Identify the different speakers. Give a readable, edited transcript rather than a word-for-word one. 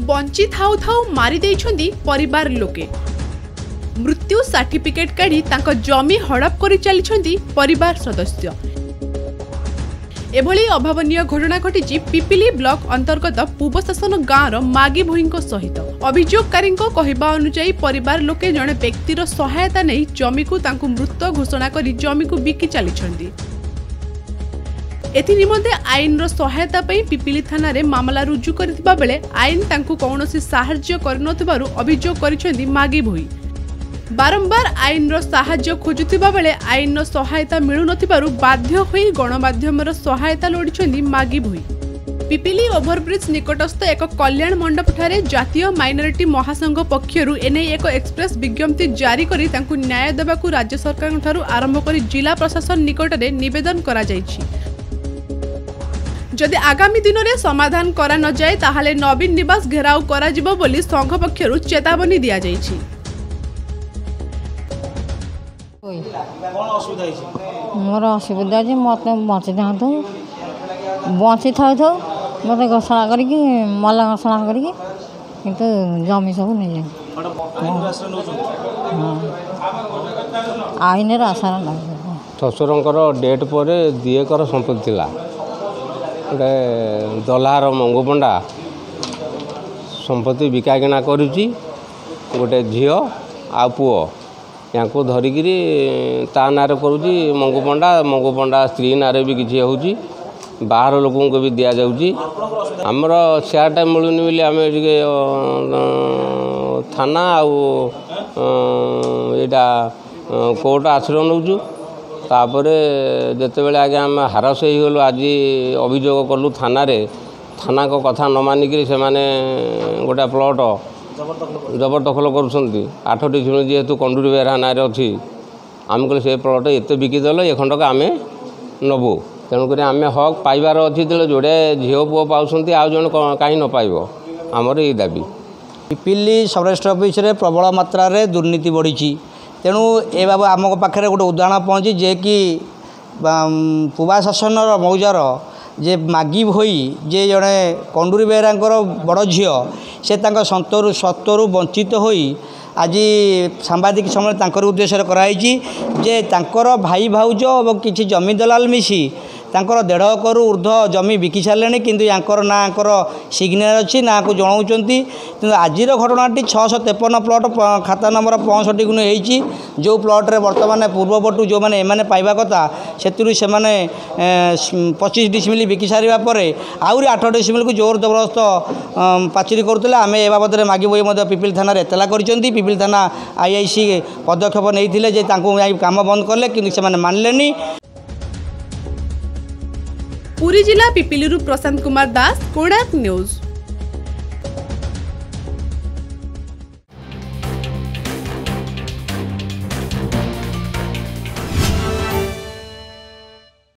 Speaker 1: Bunchy थाउ थाउ मारी देइछन्दी परिवार लोके मृत्यु सर्टिफिकेट काढी तांको जमी हड़प करि चलिछन्दी परिवार सदस्य। एभली अभावनीय घटना घटी पिपिली ब्लॉक अंतर्गत पूर्वशासन गाँवर मागी भोई सहित अभियोगकारी कहवा अनुसार परिवार लोके जड़े व्यक्तिर सहायता नहीं जमी को तांकु मृत घोषणा करी जमी को बिकी चलिछन्दी। एथि निमंते आईन रो सहायता पई पिपिली थाना रे मामला रुजु करथिबा बेले आईन तांकु कौनसी साहाय्य करनथिबारु अभियोग करिसेंदी मागी भोई। बारंबार आईन रो साहाय्य खोजुथिबा बेले आईन रो सहायता मिलु नथिबारु बाध्य होई गणमाध्यम रो सहायता लोडिसेंदी मागी भोई। पिपिली ओभरब्रिज निकटस्थ एक कल्याण मंडप ठारे जातीय माइनॉरिटी महासंघ पक्षरु एने एक एक्सप्रेस विज्ञप्ति जारी करी तांकु न्याय देबाकु राज्य सरकार ठारू आरंभ करी जिला प्रशासन निकट रे निवेदन करा जायछि। जदि आगामी दिन में समाधान करा न जाए ताहाले नवीन निवास घेराव करा जिवो बोली संघ पक्षरु चेतावनी दिया जायछि।
Speaker 2: मोर असुविधा जे मत बची था मत घोषणा करके मल्ला घोषणा करके किंतु जमी सब नहीं आईन आशा ना
Speaker 3: शशुरंकर डेट पर दिएकर संपत्ति थिला गोटे दलार मंगुपंडा संपत्ति बिका किना करुची गोटे झील आ पुओ या धरिकी ता ना करुची मंगुपंडा स्त्री ना भी किसी होची बाहर लोकों को भी दिया जाउची। हमर शेयरटा मिलूनी बोली आम थाना आईटा कोर्ट आश्रय नौचु तापर जिते बड़े आगे आम हारस हो गलु आज अभियोग कलु थाना को कथा न मानिक से माने गोटे प्लट जबरदखल करुँच 8 डिसिमिल जेहेतु कंडूरी बेहरा ना अच्छी आम कह से प्लट एत बिकिदेल ए खंडक आम नबू तेणुक आम हक पाइबार अच्छी जोड़े झील पुओ पाँच आउ जन कहीं न पाइब आमर ये दाबी।
Speaker 4: पिपिली सब रजिस्टर ऑफिस रे प्रबल मात्रा रे दुर्नीति बढ़ी तेणु ए बाबू आम पाखे गोटे उदाहरण पहुँची जे कि पूर्वा शासन मौजार जे मागी भोई जे जड़े कंडूरी बेहरा बड़ झील से सत्तरु वंचित होई आज सांबादिक समय तांकर उद्देश्य कराई जे तांकर भाई भाउज और किसी जमी दलाल मिसी तांकर 1.5 एकड़ ऊर्ध जमी बिकी सारे किंतु यांकर ना सिग्नेचर अच्छी ना को जनाऊँच कि आज घटनाटी 653 प्लट खाता नंबर 65 को नहीं जो प्लट्रे बर्तमान पूर्वपटू जो मैंने एमाने पाइबा कथा से 25 डिसिमिल बिकी सारापर आहरी 8 डिसिमिल को जोर जबरदस्त पाचेरी करुले आम ए बाबद में मागी बोई पिपिली थाना एतला कर पिपिली थाना आईआईसी पदक्षेप नहीं काम बंद कले कि मानलेनी।
Speaker 1: पुरी जिला पिपिली प्रशांत कुमार दास कोणार्क न्यूज।